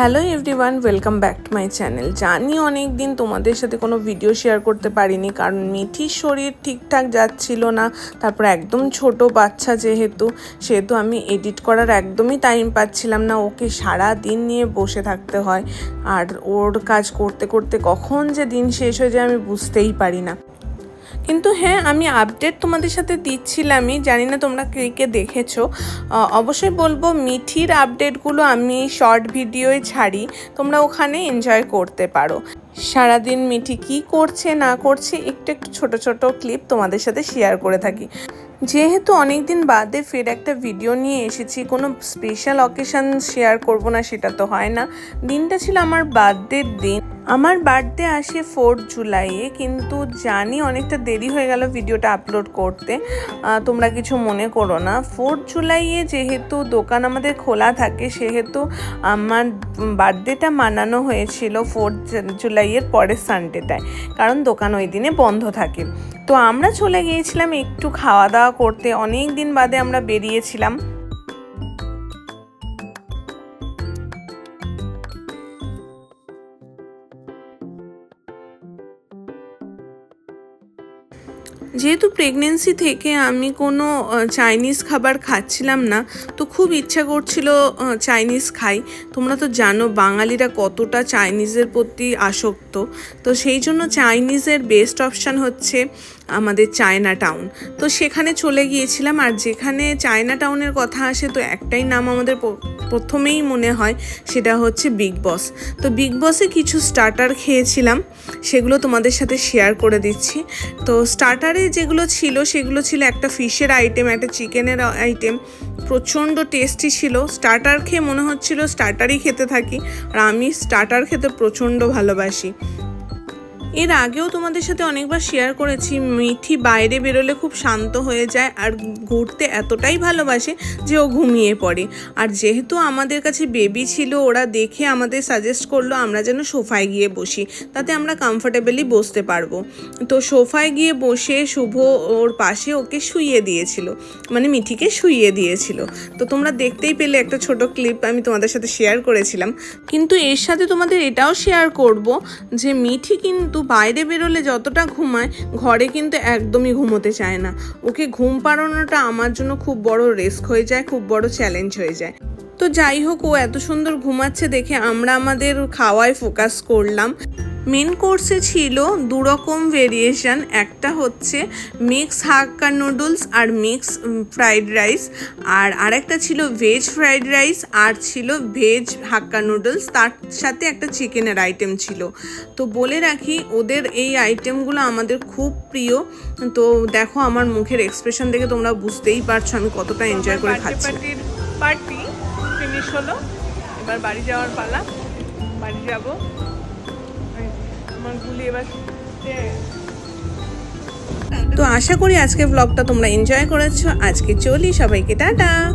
Hello everyone, welcome back to my channel. জানি অনেক দিন তোমাদের সাথে কোনো ভিডিও শেয়ার করতে পারিনি, কারণ মিঠির শরীর ঠিকঠাক যাচ্ছিল না। তারপর একদম ছোট বাচ্চা সেহেতু আমি এডিট করার একদমই টাইম পাচ্ছিলাম না। ওকে সারা দিন নিয়ে বসে থাকতে হয়, আর ওর কাজ করতে করতে কখন যে দিন শেষ হয়ে যায় আমি বুঝতেই পারি না। কিন্তু হ্যাঁ, আমি আপডেট তোমাদের সাথে দিচ্ছিলামই, জানি না তোমরা কে দেখেছো। অবশ্যই বলবো, মিঠির আপডেটগুলো আমি শর্ট ভিডিওয় ছাড়ি, তোমরা ওখানে এনজয় করতে পারো। সারাদিন মিঠি কি করছে না করছে একটু একটু ছোট ছোট ক্লিপ তোমাদের সাথে শেয়ার করে থাকি। যেহেতু অনেক দিন বাদে ফের একটা ভিডিও নিয়ে এসেছি, কোনো স্পেশাল অকেশন শেয়ার করব না সেটা তো হয় না। দিনটা ছিল আমার বার্থডের দিন। আমার বার্থডে আসে 4 জুলাইয়ে, কিন্তু জানি অনেকটা দেরি হয়ে গেল ভিডিওটা আপলোড করতে, তোমরা কিছু মনে করো না। 4 জুলাইয়ে যেহেতু দোকান আমাদের খোলা থাকে, সেহেতু আমার বার্থডেটা মানানো হয়েছিল 4 জুলাইয়ের পরের সানডেটায়, কারণ দোকান ওই দিনে বন্ধ থাকে। তো আমরা চলে গিয়েছিলাম একটু খাওয়া দাওয়া করতে, অনেক দিন বাদে আমরা বেরিয়েছিলাম। যেহেতু প্রেগনেন্সি থেকে আমি কোনো চাইনিজ খাবার খাচ্ছিলাম না, তো খুব ইচ্ছা করছিল চাইনিজ খাই। তোমরা তো জানো বাঙালিরা কতটা চাইনিজের প্রতি আসক্ত, তো সেই জন্য চাইনিজের বেস্ট অপশান হচ্ছে আমাদের চায়না টাউন। তো সেখানে চলে গিয়েছিলাম, আর যেখানে চায়না টাউনের কথা আসে তো একটাই নাম আমাদের প্রথমেই মনে হয়, সেটা হচ্ছে বিগ বস। তো বিগ বসে কিছু স্টার্টার খেয়েছিলাম, সেগুলো তোমাদের সাথে শেয়ার করে দিচ্ছি। তো স্টার্টারে যেগুলো ছিল সেগুলো ছিল একটা ফিশের আইটেম, একটা চিকেনের আইটেম, প্রচণ্ড টেস্টি ছিল। স্টার্টার খেয়ে মনে হচ্ছিল স্টার্টারই খেতে থাকি, আর আমি স্টার্টার খেতে প্রচণ্ড ভালোবাসি। এর আগেও তোমাদের সাথে অনেকবার শেয়ার করেছি, মিঠি বাইরে বেরোলে খুব শান্ত হয়ে যায়, আর ঘুরতে এতটাই ভালোবাসে যে ও ঘুমিয়ে পড়ে। আর যেহেতু আমাদের কাছে বেবি ছিল, ওরা দেখে আমাদের সাজেস্ট করলো আমরা যেন সোফায় গিয়ে বসি, তাতে আমরা কমফোর্টেবলি বসতে পারবো। তো সোফায় গিয়ে বসে শুভ ওর পাশে ওকে শুইয়ে দিয়েছিল, মানে মিঠিকে শুইয়ে দিয়েছিল। তো তোমরা দেখতেই পেলে একটা ছোট ক্লিপ আমি তোমাদের সাথে শেয়ার করেছিলাম। কিন্তু এর সাথে তোমাদের এটাও শেয়ার করব যে মিঠি কিন্তু বাইরে বেরোলে যতটা ঘুমায়, ঘরে কিন্তু একদমই ঘুমোতে চায় না। ওকে ঘুম পাড়ানোটা আমার জন্য খুব বড় রিস্ক হয়ে যায়, খুব বড় চ্যালেঞ্জ হয়ে যায়। তো যাই হোক, ও এত সুন্দর ঘুমাচ্ছে দেখে আমরা আমাদের খাওয়ায় ফোকাস করলাম। মেন কোর্সে ছিল দুরকম ভেরিয়েশন, একটা হচ্ছে মিক্স হাক্কা নুডলস আর মিক্স ফ্রাইড রাইস, আর আরেকটা ছিল ভেজ ফ্রাইড রাইস, আর ছিল ভেজ হাক্কা নুডলস, তার সাথে একটা চিকেনের আইটেম ছিল। তো বলে রাখি, ওদের এই আইটেমগুলো আমাদের খুব প্রিয়। তো দেখো আমার মুখের এক্সপ্রেশন দেখে তোমরা বুঝতেই পারছো আমি কতটা এনজয় করে খাচ্ছি। পার্টি ফিনিশ হলো, এবার বাড়ি যাওয়ার পালা। বাড়ি যাবো, তো আশা করি আজকে ব্লগটা তোমরা এনজয় করেছো। আজকে চলি, সবাইকে টাটা।